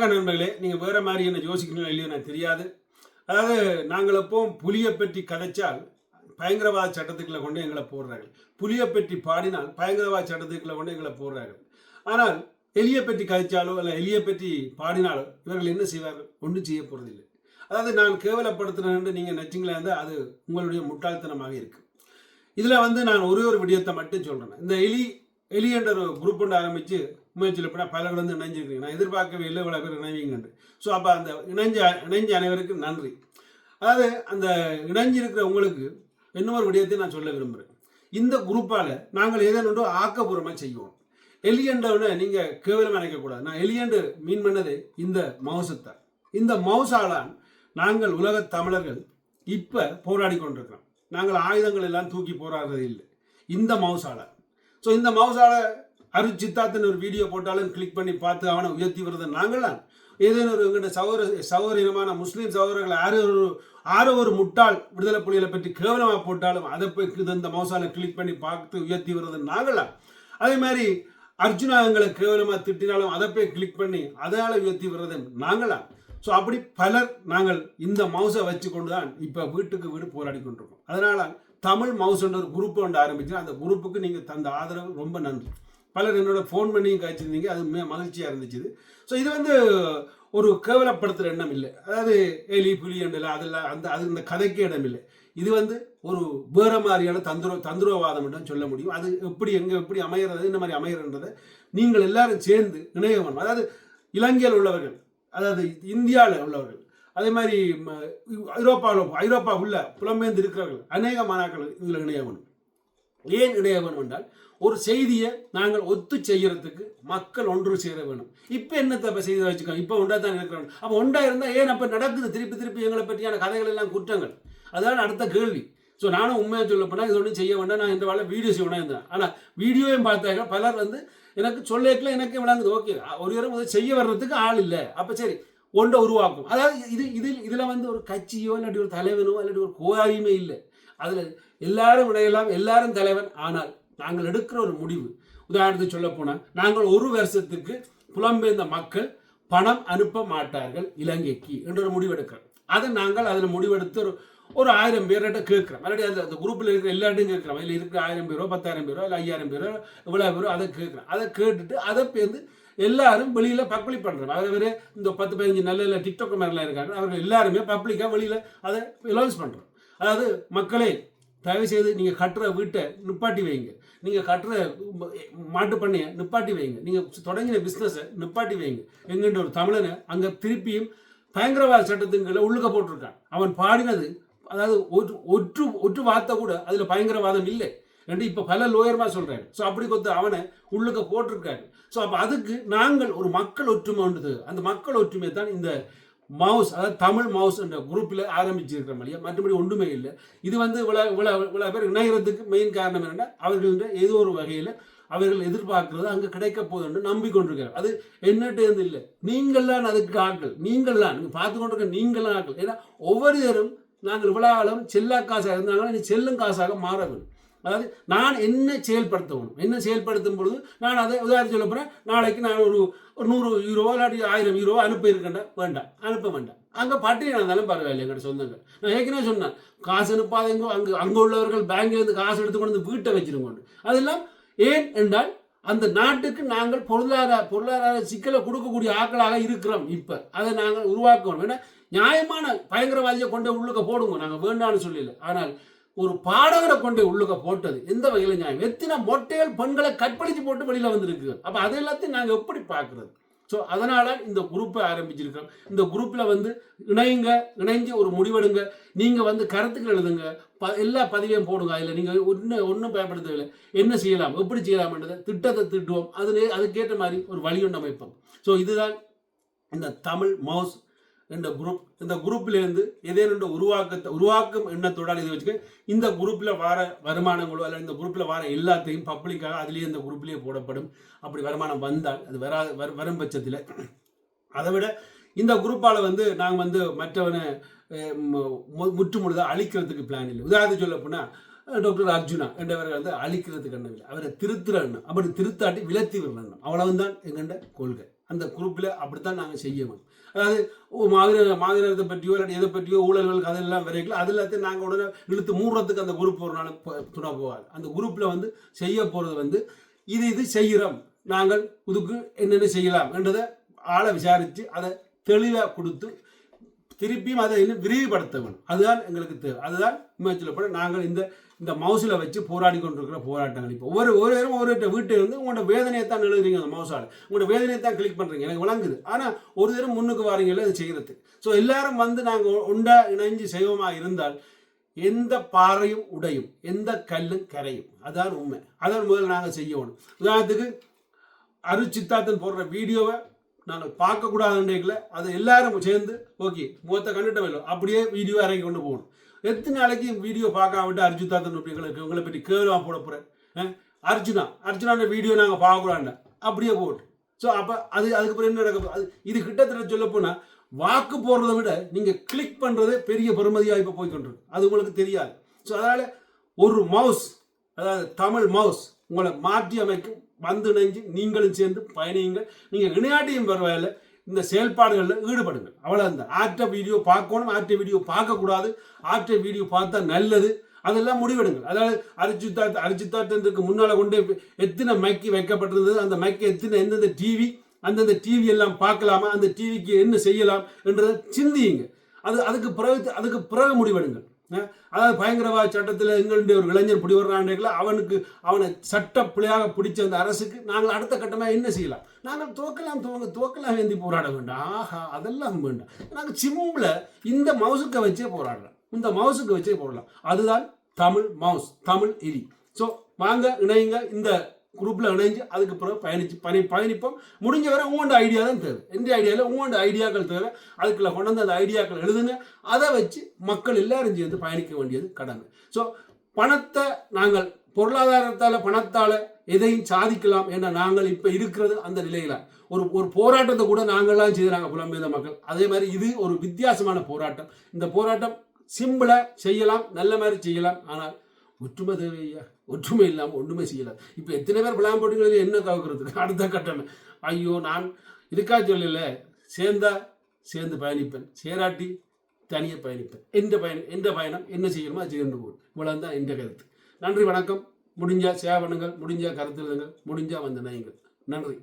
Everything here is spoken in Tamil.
வணக்கம் நண்பர்களே. நீங்கள் வேறு மாதிரி என்ன யோசிக்கணும் இல்லையோ எனக்கு தெரியாது. அதாவது நாங்கள் எப்போவும் புலியை பற்றி கதைச்சால் பயங்கரவாத சட்டத்துக்குள்ள கொண்டு எங்களை போடுறார்கள். புலியை பற்றி பாடினால் பயங்கரவாத சட்டத்துக்குள்ள கொண்டு எங்களை போடுறார்கள். ஆனால் எலியை பற்றி கதைச்சாலோ இல்லை எலியை பற்றி பாடினாலோ இவர்கள் என்ன செய்வார்கள்? ஒன்றும் செய்ய போகிறதில்லை. அதாவது நான் கேவலப்படுத்துறேன்னு நீங்கள் நினச்சிங்களா இருந்தால் அது உங்களுடைய முட்டாள்தனமாக இருக்குது. இதில் நான் ஒரே ஒரு விடயத்தை மட்டும் சொல்கிறேன். இந்த எலி என்ற ஒரு குரூப் ஒன்று ஆரம்பித்து முயற்சியில் எப்படின்னா பலர் இணைஞ்சிருக்கீங்க. நான் எதிர்பார்க்கவே இல்லை இவ்வளோ பேர் இணைவீங்கன்று. ஸோ அப்போ அந்த இணைஞ்ச அனைவருக்கும் நன்றி. அதாவது அந்த இணைஞ்சிருக்கிற உங்களுக்கு இன்னொரு விடயத்தை நான் சொல்ல விரும்புகிறேன். இந்த குரூப்பால் நாங்கள் ஏதேனும் ஆக்கப்பூர்வமாக செய்வோம். எலியண்டவனை நீங்கள் கேவலம் நினைக்கக்கூடாது. நான் எலியண்டு மீன் பண்ணது இந்த மவுசத்தான். இந்த மவுசாலான் நாங்கள் உலக தமிழர்கள் இப்போ போராடி கொண்டிருக்கிறோம். நாங்கள் ஆயுதங்கள் எல்லாம் தூக்கி போராடுறது இல்லை, இந்த மவுசாலை. ஸோ இந்த மவுசாலை சித்தார்த்தன் ஒரு வீடியோ போட்டாலும் கிளிக் பண்ணி பார்த்து அவனை உயர்த்தி வருது நாங்கள் தான். ஏதேனும் ஒரு எங்கிட்ட சகோதரமான முஸ்லீம் சகோதரர்கள் ஆரோ ஒரு முட்டாள் விடுதலை புலிகளை பற்றி கேவலமாக போட்டாலும் அதை போய் இந்த மவுசாலை கிளிக் பண்ணி பார்த்து உயர்த்தி வருது நாங்கள் தான். அதே மாதிரி அர்ஜுனா எங்களை கேவலமாக திட்டினாலும் அதை போய் கிளிக் பண்ணி அதால் உயர்த்தி வர்றது நாங்கள் தான். ஸோ அப்படி பலர் நாங்கள் இந்த மவுசை வச்சு கொண்டு தான் இப்போ வீட்டுக்கு வீடு போராடி கொண்டிருக்கோம். அதனால் தமிழ் மவுஸ்ன்ற ஒரு குரூப் ஒன்று ஆரம்பிச்சு அந்த குரூப்புக்கு நீங்கள் தந்த ஆதரவு ரொம்ப நன்றி. பலர் என்னோட ஃபோன் பண்ணியும் காய்ச்சிருந்தீங்க, அது மகிழ்ச்சியாக இருந்துச்சு. ஸோ இது ஒரு கேவலப்படுத்துகிற எண்ணம் இல்லை. அதாவது எலி புலி என்றல அதெல்லாம் அது இந்த கதைக்கு இடம் இல்லை. இது ஒரு வேறு மாதிரியான தந்திரவாதம் என்று சொல்ல முடியும். அது எப்படி அமைகிறது, இந்த மாதிரி அமைகிறன்றதை நீங்கள் எல்லாரும் சேர்ந்து இணையவன், அதாவது இலங்கையில் உள்ளவர்கள், அதாவது இந்தியாவில் உள்ளவர்கள், அதே மாதிரி ஐரோப்பா உள்ள புலம்பெயர்ந்து இருக்கிறவர்கள் அநேக மாணாக்கள் இதில் இணைய வேணும். ஏன் இணைய வேணும் என்றால் ஒரு செய்தியை நாங்கள் ஒத்து செய்யறதுக்கு மக்கள் ஒன்று சேர வேணும். இப்போ என்னத்தை செய்தி வச்சுக்கோங்க, இப்போ ஒன்றா தான் இருக்கிறோம். அப்போ ஒன்றா இருந்தால் ஏன் அப்போ நடக்குது திருப்பி எங்களை பற்றியான கதைகள் எல்லாம் குற்றங்கள்? அதான் அடுத்த கேள்வி. ஸோ நானும் உண்மையாக சொல்ல போனால் இது ஒன்றும் செய்ய வேண்டாம், நான் இந்த வேலை வீடியோ செய்ய வேண்டாம் இருந்தேன். ஆனால் வீடியோவையும் பார்த்தாக்க பலர் எனக்கு சொல்லல எனக்கே விளங்குது. ஓகே, ஒரு நேரம் செய்ய வர்றதுக்கு ஆள் இல்லை, அப்போ சரி ஒன்றை உருவாக்கும். அதாவது இதில் ஒரு கட்சியோ இல்லாட்டி ஒரு தலைவனோ இல்லாட்டி ஒரு கோயாரியுமே இல்லை. அதில் எல்லாரும் இடையெல்லாம், எல்லாரும் தலைவன். ஆனால் நாங்கள் எடுக்கிற ஒரு முடிவு, உதாரணத்துக்கு சொல்ல போனால் நாங்கள் ஒரு வருஷத்துக்கு புலம்பெயர்ந்த மக்கள் பணம் அனுப்ப மாட்டார்கள் இலங்கைக்கு என்ற ஒரு முடிவு எடுக்கிறோம். அதை நாங்கள் அதில் முடிவெடுத்து ஒரு 1000 பேர்கிட்ட கேட்குறோம். மறுபடியும் அந்த குரூப்பில் இருக்கிற எல்லாத்தையும் கேட்குறோம். அதில் இருக்கிற 1000 பேரோ 10,000 பேரோ இல்லை 5000 பேரோ இவ்வளோ பேரோ அதை கேட்குறோம். அதை கேட்டுட்டு அதை பேர்ந்து எல்லாரும் வெளியில் பப்ளிக் பண்ணுறோம். அதாவது இந்த 10-15 நல்ல டிக்டாக் மாதிரிலாம் இருக்காங்க, அவர்கள் எல்லாருமே பப்ளிக்காக வெளியில் அதை அலௌன்ஸ் பண்ணுறோம். அதாவது மக்களே, தயவுசெய்து நீங்கள் கட்டுற வீட்டை நிப்பாட்டி வைங்க, நீங்கள் கட்டுற மாட்டு பண்ணையை நிப்பாட்டி வைங்க, நீங்கள் தொடங்கின பிஸ்னஸை நிப்பாட்டி வைங்க. எங்கன்ற ஒரு தமிழனை அங்கே திருப்பியும் பயங்கரவாத சட்டத்துங்களை உள்ளுக்க போட்டிருக்கான். அவன் பாடினது, அதாவது ஒற்று வார்த்தை கூட அதில் பயங்கரவாதம் இல்லை என்று இப்போ பல லோயர்மா சொல்கிறாங்க. ஸோ அப்படி அவனை உள்ளுக்க போட்டிருக்காரு. ஸோ அப்போ அதுக்கு நாங்கள் ஒரு மக்கள் ஒற்றுமை உண்டு. அந்த மக்கள் ஒற்றுமை தான் இந்த மவுஸ், அதாவது தமிழ் மவுஸ் என்ற குரூப்பில் ஆரம்பிச்சிருக்கிற மாதிரியா, மற்றபடி ஒன்றுமே இல்லை. இது இவ்வளோ பேர் இணைகிறதுக்கு மெயின் காரணம் என்னென்னா அவர்கள ஏதோ ஒரு வகையில் அவர்கள் எதிர்பார்க்கிறது அங்கே கிடைக்க போகுதுன்னு நம்பிக்கொண்டிருக்காரு. அது என்னட்டேருந்து இல்லை, நீங்கள்லாம் அதுக்கு ஆட்கள், நீங்கள்லாம் நீங்கள் பார்த்து கொண்டிருக்க நீங்கள்லாம் ஆட்கள். ஏன்னா ஒவ்வொருவரும் நாங்கள் இவ்வளோ காலம் செல்லா காசாக இருந்தாங்கன்னா இனி செல்லும் காசாக மாற வேண்டும். அதாவது நான் என்ன செயல்படுத்தணும், என்ன செயல்படுத்தும் பொழுது நான் அதை உதாரணம் சொல்ல போகிறேன். நாளைக்கு நான் ஒரு 100 யூரோவோ இல்லாட்டி 1000 யூரோவோ அனுப்பியிருக்கேன்டா, அனுப்ப வேண்டாம். அங்கே பட்டியல் இருந்தாலும் பரவாயில்லை. எங்கிட்ட சொந்தங்க நான் ஏற்கனவே சொன்னேன், காசு அனுப்பாதேங்கோ, அங்கே உள்ளவர்கள் பேங்க்லேருந்து காசு எடுத்து கொண்டு வந்து வீட்டை வச்சிருக்கோண்டு. அதெல்லாம் ஏன் என்றால் அந்த நாட்டுக்கு நாங்கள் பொருளாதார சிக்கலை கொடுக்கக்கூடிய ஆட்களாக இருக்கிறோம். இப்போ அதை நாங்கள் உருவாக்கணும். ஏன்னா நியாயமான பயங்கரவாதியை கொண்டு உள்ளுக்க போடுங்க, நாங்கள் வேண்டான்னு சொல்லல. ஆனால் ஒரு பாடகரை கொண்டு உள்ளுக்க போட்டது எந்த வகையில் நியாயம்? எத்தனை மொட்டைகள் பெண்களை கற்பழிச்சு போட்டு வெளியில் வந்திருக்கு. அப்போ அதை எல்லாத்தையும் நாங்கள் எப்படி பார்க்குறது? ஸோ அதனால் இந்த குரூப்பை ஆரம்பிச்சிருக்கோம். இந்த குரூப்பில் இணைஞ்சு ஒரு முடிவெடுங்க. நீங்கள் கருத்துக்கள் எழுதுங்க, எல்லா பதிவையும் போடுங்க. அதில் நீங்கள் ஒன்றும் பயன்படுத்தவில்லை, என்ன செய்யலாம், எப்படி செய்யலாம்ன்றதை திட்டத்தை திட்டுவோம். அதுக்கேற்ற மாதிரி ஒரு வழி ஒன்று அமைப்போம். ஸோ இதுதான் இந்த தமிழ் மவுஸ் என்ற குரூப். இந்த குரூப்பிலேருந்து ஏதேனும் உருவாக்கும் எண்ணத்தோட இதை வச்சுக்க இந்த குரூப்பில் வர வருமானங்களோ அல்லது இந்த குரூப்பில் வர எல்லாத்தையும் பப்ளிக்காக அதுலேயே இந்த குரூப்லேயே போடப்படும். அப்படி வருமானம் வந்தால் அது வரும் பட்சத்தில் அதை விட இந்த குரூப்பால் நாங்கள் மற்றவனை முற்றுமுழுதாக அழிக்கிறதுக்கு பிளான் இல்லை. உதாரணத்துக்கு சொல்ல போனால் டாக்டர் அர்ஜுனா என்றவர்கள் அழிக்கிறதுக்கு எண்ணம் இல்லை, அவரை திருத்துற எண்ணம். அப்படி திருத்தாட்டி விலத்தி விடணும், அவ்வளவுதான் எங்கண்ட கொள்கை. அந்த குரூப்பில் அப்படித்தான் நாங்கள் செய்யணும். அதாவது மாதிரத்தை பற்றியோ இல்லாட்டி எதை பற்றியோ ஊழல்கள் அதெல்லாம் வரைக்கும் அது எல்லாத்தையும் நாங்கள் உடனே இழுத்து மூடுறதுக்கு அந்த குரூப் ஒரு நாள் துணை போகாது. அந்த குரூப்பில் செய்ய போகிறது இது செய்கிறோம், நாங்கள் இதுக்கு என்னென்ன செய்யலாம் என்றதை ஆளை விசாரித்து அதை தெளிவாக கொடுத்து திருப்பியும் அதை இன்னும் விரிவுபடுத்த வேணும். அதுதான் எங்களுக்கு தேவை. அதுதான் சொல்லப்பட நாங்கள் இந்த மவுசில் வச்சு போராடி கொண்டிருக்கிற போராட்டங்கள். இப்போ ஒவ்வொரு வீட்டை உங்களோட வேதனையை தான் எழுதுறீங்க, அந்த மவுசால் உங்களோட வேதனையை தான் கிளிக் பண்ணுறீங்க, எனக்கு வழங்குது. ஆனால் ஒரு தரம் முன்னுக்கு வாரீங்களே அது செய்கிறது. ஸோ எல்லாரும் நாங்கள் உண்டா இணைஞ்சு செய்வோமாக இருந்தால் எந்த பாறையும் உடையும், எந்த கல்லும் கரையும். அதான் உண்மை. அதான் முதல்ல நாங்கள் செய்யணும். உதாரணத்துக்கு அருட்சித்தார்த்தன் போடுற வீடியோவை நாங்கள் பார்க்கக்கூடாதுன்றீங்கள அதை எல்லாரும் சேர்ந்து ஓகே முகத்தை கண்டுட்டவில்லை அப்படியே வீடியோ இறங்கி கொண்டு போகணும். எத்தனை நாளைக்கு வீடியோ பார்க்க விட்டு அர்ஜுதாத்தன் எங்களுக்கு உங்களை பற்றி கேள்வா போட போகிறேன். அர்ஜுனான வீடியோ நாங்கள் பார்க்கக்கூடாண்டா அப்படியே போட்டு. ஸோ அப்போ அதுக்கப்புறம் என்ன நடக்க, இது கிட்டத்தட்ட சொல்ல போனால் வாக்கு போடுறதை விட நீங்கள் கிளிக் பண்ணுறது பெரிய பெருமதியாக இப்போ போய்கொண்டிருக்கு. அது உங்களுக்கு தெரியாது. ஸோ அதனால் ஒரு மவுஸ், அதாவது தமிழ் மவுஸ் உங்களை மாற்றி அமைக்கும். இணைஞ்சு நீங்களும் சேர்ந்து பயணியுங்கள். நீங்கள் இணையாட்டியும் பரவாயில்ல, இந்த செயல்பாடுகளில் ஈடுபடுங்கள். அவ்வளோதான். ஆற்ற வீடியோ பார்க்கணும், ஆற்ற வீடியோ பார்க்கக்கூடாது, ஆற்ற வீடியோ பார்த்தா நல்லது, அதெல்லாம் முடிவெடுங்கள். அதாவது அரிஜித்தாட்டத்துக்கு முன்னால் கொண்டு எத்தனை மைக்கு வைக்கப்பட்டிருந்தது, அந்த மைக்கு எந்தெந்த டிவி, அந்தந்த டிவி எல்லாம் பார்க்கலாமா, அந்த டிவிக்கு என்ன செய்யலாம் என்றதை சிந்தியுங்க. அதுக்கு பிறகு முடிவெடுங்கள். அதாவது பயங்கரவாத சட்டத்தில் எங்களுடைய ஒரு இளைஞர் பிடி வர்றான்ல அவனை சட்ட பிள்ளையாக பிடிச்ச அந்த அரசுக்கு நாங்கள் அடுத்த கட்டமாக என்ன செய்யலாம், நாங்கள் துவக்கலாம் வேண்டி போராட வேண்டாம். ஆஹா, அதெல்லாம் வேண்டாம். நாங்கள் சிம்பிள இந்த மவுசுக்கு வச்சே போராடலாம், இந்த மவுசுக்கு வச்சே போடலாம். அதுதான் தமிழ் மவுஸ், தமிழ் இரி. ஸோ வாங்க இணையுங்க, இந்த குரூப்பில் இணைஞ்சு அதுக்கு பிறகு பயணிப்போம். முடிஞ்ச வரை உங்களோட ஐடியா தான் தேவை. எந்த ஐடியாவில் உங்களோட ஐடியாக்கள் தேவை, அதுக்குள்ள கொண்டு வந்து அந்த ஐடியாக்கள் எழுதுங்க. அதை வச்சு மக்கள் எல்லாரும் சேர்ந்து பயணிக்க வேண்டியது கடமை. ஸோ பணத்தை நாங்கள் பணத்தால் எதையும் சாதிக்கலாம் என நாங்கள் இப்போ இருக்கிறது அந்த நிலையில ஒரு போராட்டத்தை கூட நாங்கள்லாம் செய்கிறாங்க புலம்பெயர்ந்த மக்கள். அதே மாதிரி இது ஒரு வித்தியாசமான போராட்டம். இந்த போராட்டம் சிம்பிளாக செய்யலாம், நல்ல மாதிரி செய்யலாம். ஆனால் ஒற்றுமை தேவையா? ஒற்றுமை இல்லாமல் ஒன்றுமே செய்யலாம். இப்போ எத்தனை பேர் பிளான் போட்டுங்கிறது என்ன கவுக்கிறதுக்கு அடுத்த கட்டணம். ஐயோ, நான் இதுக்காக சொல்லல, சேர்ந்து பயணிப்பேன், சேராட்டி தனியாக பயணிப்பேன். எந்த பயணம் என்ன செய்யணுமோ அது செய்யணும் போகும். இவ்வளோதான் எந்த கருத்து. நன்றி, வணக்கம். முடிஞ்சா சேவை பண்ணுங்கள், முடிஞ்சா கருத்து எழுதுங்கள், முடிஞ்சா வந்து நயுங்கள். நன்றி.